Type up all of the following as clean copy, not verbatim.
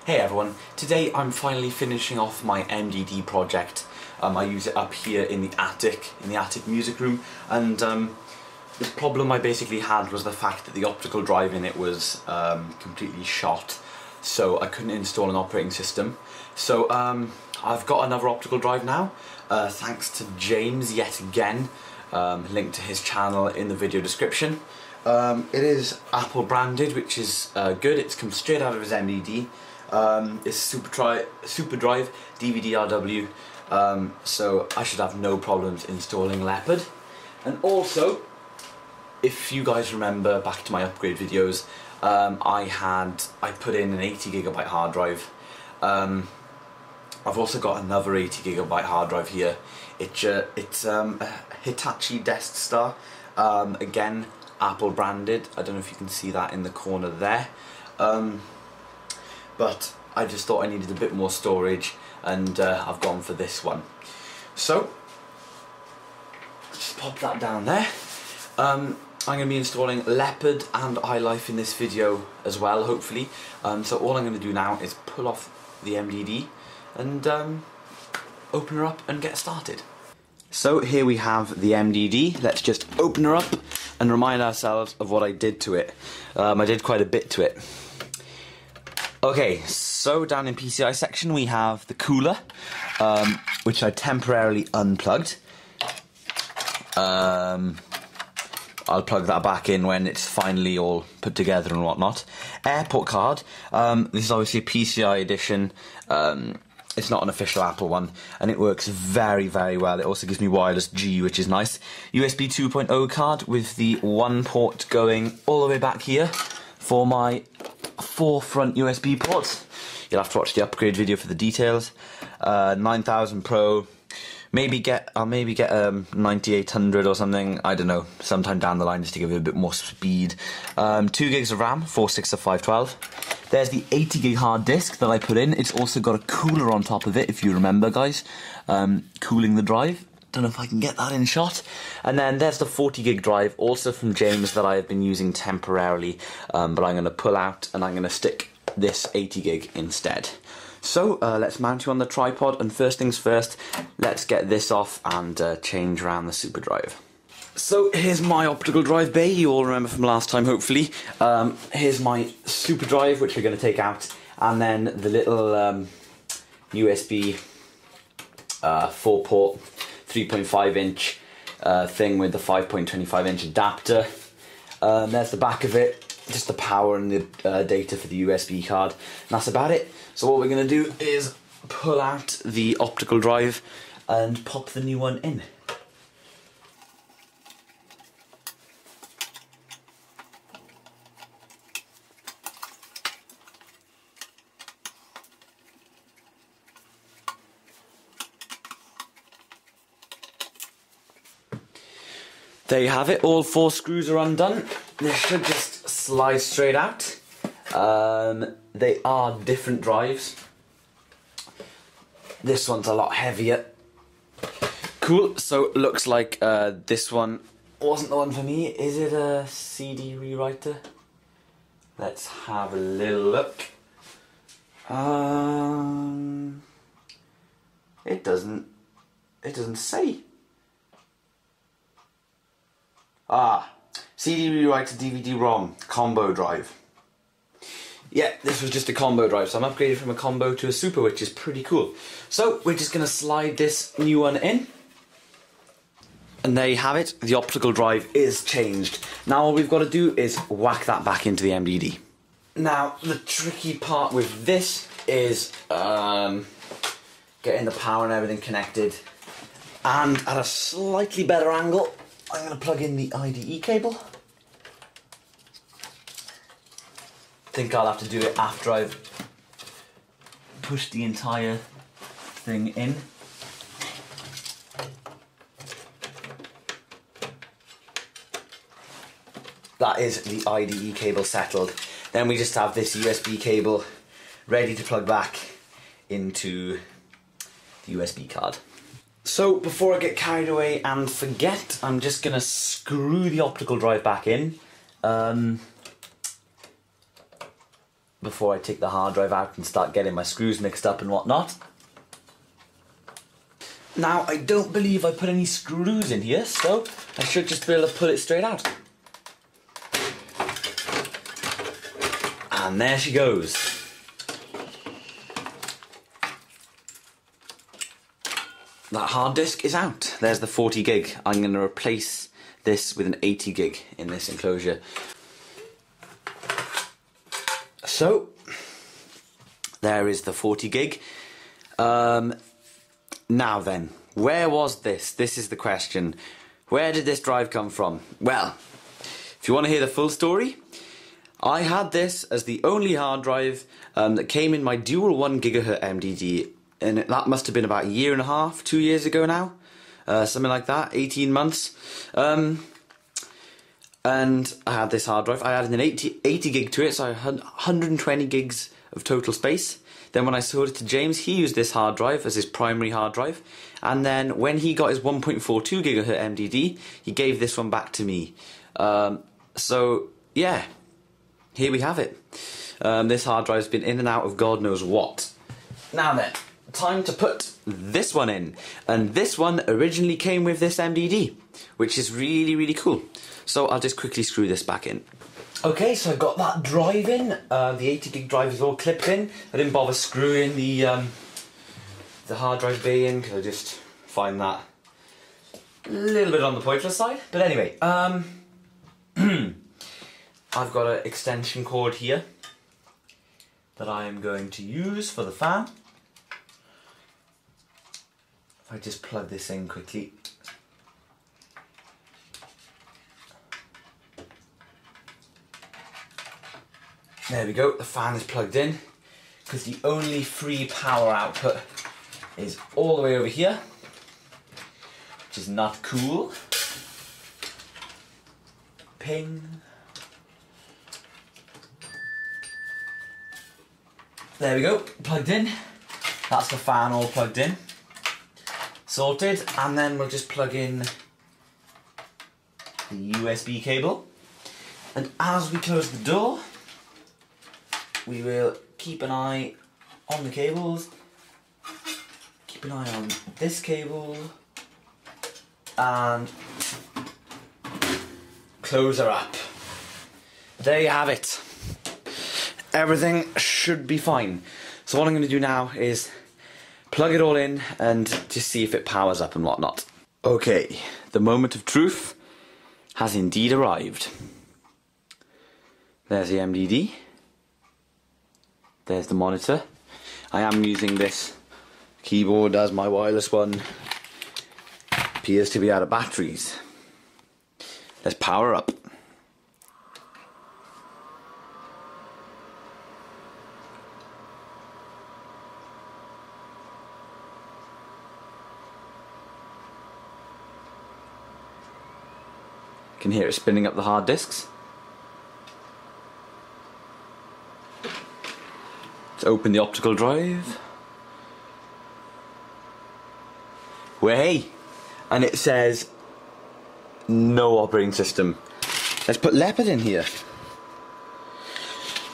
Hey everyone, today I'm finally finishing off my MDD project. I use it up here in the attic music room, and the problem I basically had was the fact that the optical drive in it was completely shot, so I couldn't install an operating system. So I've got another optical drive now, thanks to James yet again. Link to his channel in the video description. It is Apple branded, which is good. It's come straight out of his MDD. It's Super Drive DVD-RW, so I should have no problems installing Leopard. And also, if you guys remember back to my upgrade videos, I put in an 80GB hard drive. I've also got another 80GB hard drive here. It's a Hitachi Desk Star, again Apple branded. I don't know if you can see that in the corner there. But I just thought I needed a bit more storage, and I've gone for this one. So, just pop that down there. I'm going to be installing Leopard and iLife in this video as well, hopefully. So all I'm going to do now is pull off the MDD and open her up and get started. So here we have the MDD. Let's just open her up and remind ourselves of what I did to it. I did quite a bit to it. Okay, so down in PCI section we have the cooler, which I temporarily unplugged. I'll plug that back in when it's finally all put together and whatnot. Airport card. This is obviously a PCI edition. It's not an official Apple one, and it works very, very well. It also gives me wireless G, which is nice. USB 2.0 card with the one port going all the way back here for my 4 front USB ports. You'll have to watch the upgrade video for the details. 9000 Pro. I'll maybe get 9800 or something. I don't know. Sometime down the line, just to give it a bit more speed. 2 gigs of RAM, 46 or 512. There's the 80GB hard disk that I put in. It's also got a cooler on top of it, if you remember, guys. Cooling the drive. Don't know if I can get that in shot. And then there's the 40GB drive, also from James, that I have been using temporarily, but I'm going to pull out and I'm going to stick this 80GB instead. So let's mount you on the tripod, and first things first, let's get this off and change around the super drive. So here's my optical drive bay, you all remember from last time hopefully. Here's my super drive, which we're going to take out, and then the little USB 4-port 3.5 inch thing with the 5.25 inch adapter. There's the back of it, just the power and the data for the USB card, and that's about it. So what we're going to do is pull out the optical drive and pop the new one in. There you have it, all 4 screws are undone. This should just slide straight out. They are different drives. This one's a lot heavier. Cool, so looks like this one wasn't the one for me. Is it a CD rewriter? Let's have a little look. It doesn't say. CD rewriter DVD-ROM combo drive. Yeah, this was just a combo drive, so I'm upgraded from a combo to a super, which is pretty cool. So we're just going to slide this new one in. And there you have it, the optical drive is changed. Now all we've got to do is whack that back into the MDD. Now, the tricky part with this is getting the power and everything connected. And at a slightly better angle, I'm going to plug in the IDE cable. I think I'll have to do it after I've pushed the entire thing in. That is the IDE cable settled. Then we just have this USB cable ready to plug back into the USB card. So before I get carried away and forget, I'm just going to screw the optical drive back in. before I take the hard drive out and start getting my screws mixed up and whatnot. Now, I don't believe I put any screws in here, so I should just be able to pull it straight out. And there she goes. That hard disk is out. There's the 40 gig. I'm going to replace this with an 80 gig in this enclosure. So, there is the 40 gig. Now then, where was this? This is the question. Where did this drive come from? Well, if you want to hear the full story, I had this as the only hard drive that came in my dual 1 GHz MDD, and that must have been about a year and a half, 2 years ago now, something like that, 18 months. And I had this hard drive. I added an 80 gig to it, so I had 120 gigs of total space. Then when I sold it to James, he used this hard drive as his primary hard drive. And then when he got his 1.42 GHz MDD, he gave this one back to me. So, yeah, here we have it. This hard drive's been in and out of God knows what. Now then, time to put this one in. And this one originally came with this MDD, which is really, really cool. So I'll just quickly screw this back in. Okay, so I got that drive in. The 80 gig drive is all clipped in. I didn't bother screwing the hard drive bay in because I just find that a little bit on the pointless side. But anyway, I've got an extension cord here that I am going to use for the fan. If I just plug this in quickly. There we go, the fan is plugged in, because the only free power output is all the way over here, which is not cool. Ping. There we go, plugged in. That's the fan all plugged in. Sorted, and then we'll just plug in the USB cable. And as we close the door, we will keep an eye on the cables, keep an eye on this cable, and close her up. There you have it. Everything should be fine. So what I'm going to do now is plug it all in and just see if it powers up and whatnot. Okay, the moment of truth has indeed arrived. There's the MDD. There's the monitor. I am using this keyboard as my wireless one. Appears to be out of batteries. Let's power up. You can hear it spinning up the hard disks. Let's open the optical drive. Way! And it says no operating system. Let's put Leopard in here.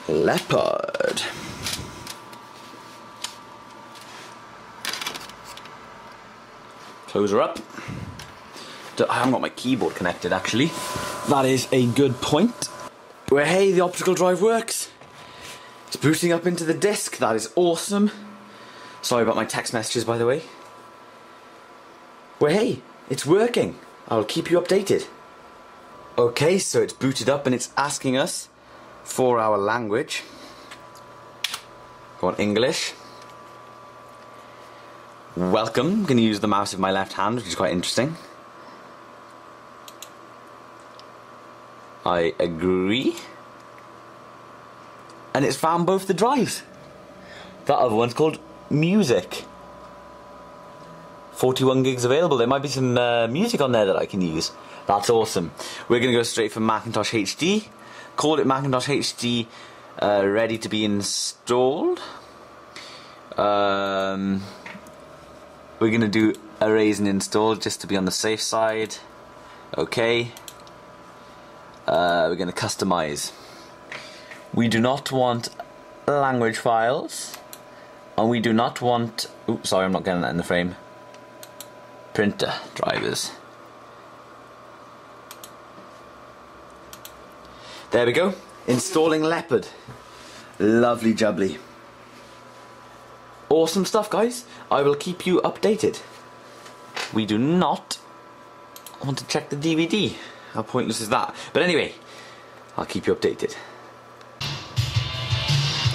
Leopard. Close her up. I haven't got my keyboard connected actually. That is a good point. Well, hey, the optical drive works. It's booting up into the disk. That is awesome. Sorry about my text messages, by the way. Well, hey, it's working. I'll keep you updated. Okay, so it's booted up and it's asking us for our language. Go on, English. Welcome. I'm going to use the mouse of my left hand, which is quite interesting. I agree. And it's found both the drives. That other one's called Music. 41 gigs available. There might be some music on there that I can use. That's awesome. We're going to go straight for Macintosh HD. Call it Macintosh HD ready to be installed. We're going to do erase and install just to be on the safe side. Okay. We're going to customize. We do not want language files. And we do not want... Oops, sorry, I'm not getting that in the frame. Printer drivers. There we go. Installing Leopard. Lovely jubbly. Awesome stuff, guys. I will keep you updated. We do not want to check the DVD. How pointless is that? But anyway, I'll keep you updated.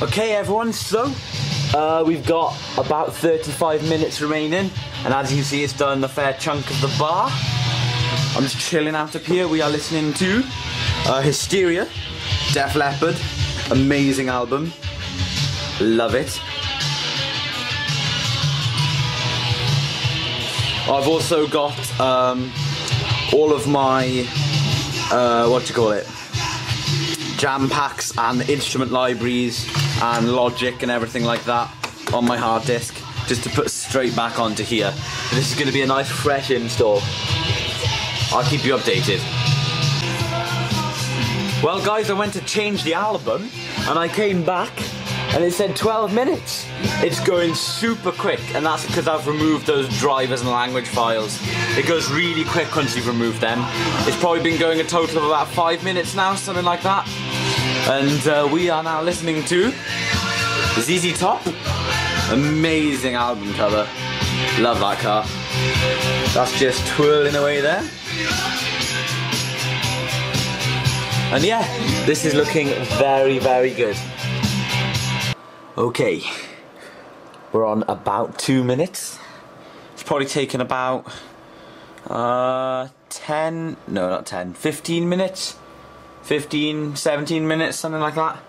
Okay, everyone, so we've got about 35 minutes remaining, and as you can see, it's done a fair chunk of the bar. I'm just chilling out up here. We are listening to Hysteria, Def Leppard. Amazing album. Love it. I've also got all of my jam packs and instrument libraries and Logic and everything like that on my hard disk, just to put straight back onto here. This is going to be a nice fresh install. I'll keep you updated. Well guys, I went to change the album and I came back and it said 12 minutes. It's going super quick, and that's because I've removed those drivers and language files. It goes really quick once you've removed them. It's probably been going a total of about 5 minutes now, something like that. And we are now listening to ZZ Top. Amazing album cover. Love that car. That's just twirling away there. And yeah, this is looking very, very good. Okay, we're on about 2 minutes. It's probably taken about 15 minutes, 15, 17 minutes, something like that.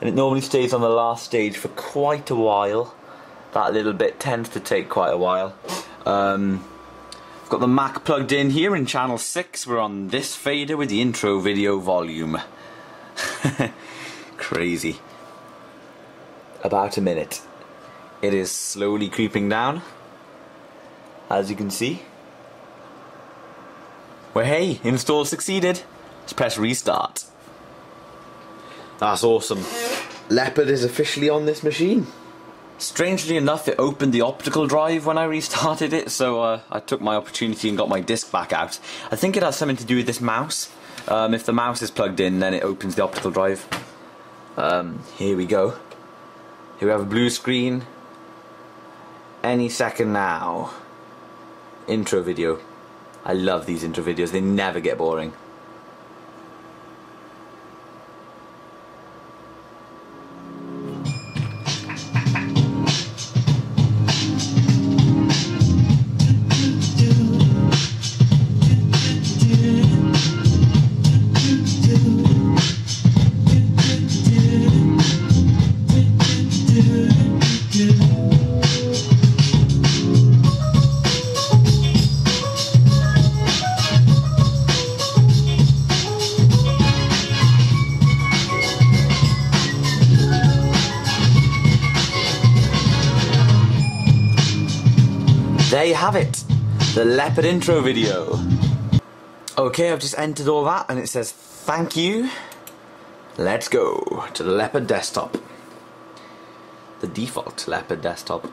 And it normally stays on the last stage for quite a while. That little bit tends to take quite a while. I've got the Mac plugged in here in channel 6. We're on this fader with the intro video volume. Crazy. About a minute. It is slowly creeping down, as you can see. Well, hey, install succeeded. Let's press restart. That's awesome. Leopard is officially on this machine. Strangely enough, it opened the optical drive when I restarted it, so I took my opportunity and got my disc back out. I think it has something to do with this mouse. If the mouse is plugged in, then it opens the optical drive. Here we go. Here we have a blue screen. Any second now. Intro video. I love these intro videos, they never get boring. There you have it, the Leopard intro video. Okay, I've just entered all that and it says thank you. Let's go to the Leopard desktop. The default Leopard desktop.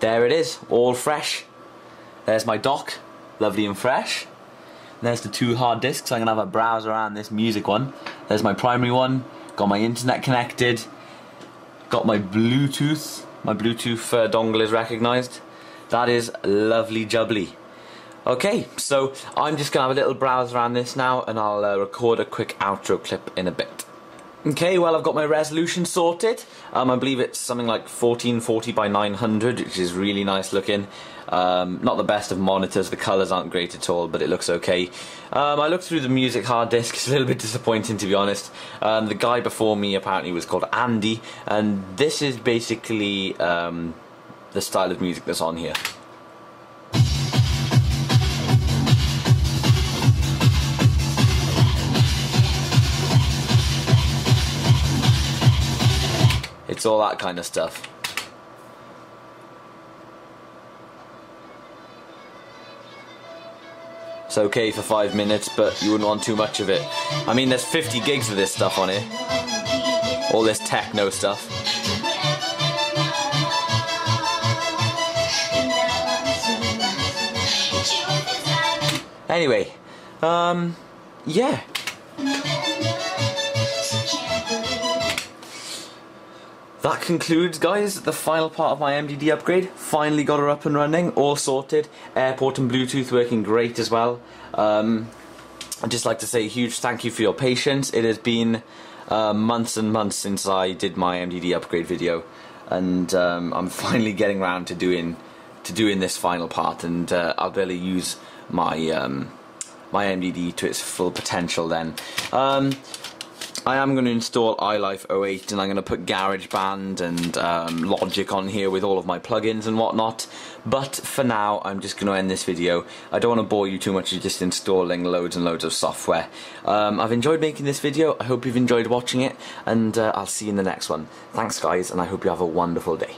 There it is, all fresh. There's my dock, lovely and fresh. And there's the 2 hard disks. I'm going to have a browse around this music one. There's my primary one. Got my internet connected, got my Bluetooth dongle is recognised. That is lovely jubbly. Okay, so I'm just going to have a little browse around this now and I'll record a quick outro clip in a bit. Okay, well I've got my resolution sorted. I believe it's something like 1440 by 900, which is really nice looking. Not the best of monitors, the colours aren't great at all, but it looks okay. I looked through the music hard disk, it's a little bit disappointing to be honest. The guy before me apparently was called Andy, and this is basically the style of music that's on here. It's all that kind of stuff. it's okay for 5 minutes, but you wouldn't want too much of it. I mean, there's 50 gigs of this stuff on here. All this techno stuff. Anyway, yeah. That concludes, guys, the final part of my MDD upgrade. Finally got her up and running, all sorted. Airport and Bluetooth working great as well. I'd just like to say a huge thank you for your patience. It has been months and months since I did my MDD upgrade video, and I'm finally getting around to doing this final part, and I'll really use my my MDD to its full potential then. I am going to install iLife 08, and I'm going to put GarageBand and Logic on here with all of my plugins and whatnot. But for now, I'm just going to end this video. I don't want to bore you too much with just installing loads and loads of software. I've enjoyed making this video. I hope you've enjoyed watching it, and I'll see you in the next one. Thanks, guys, and I hope you have a wonderful day.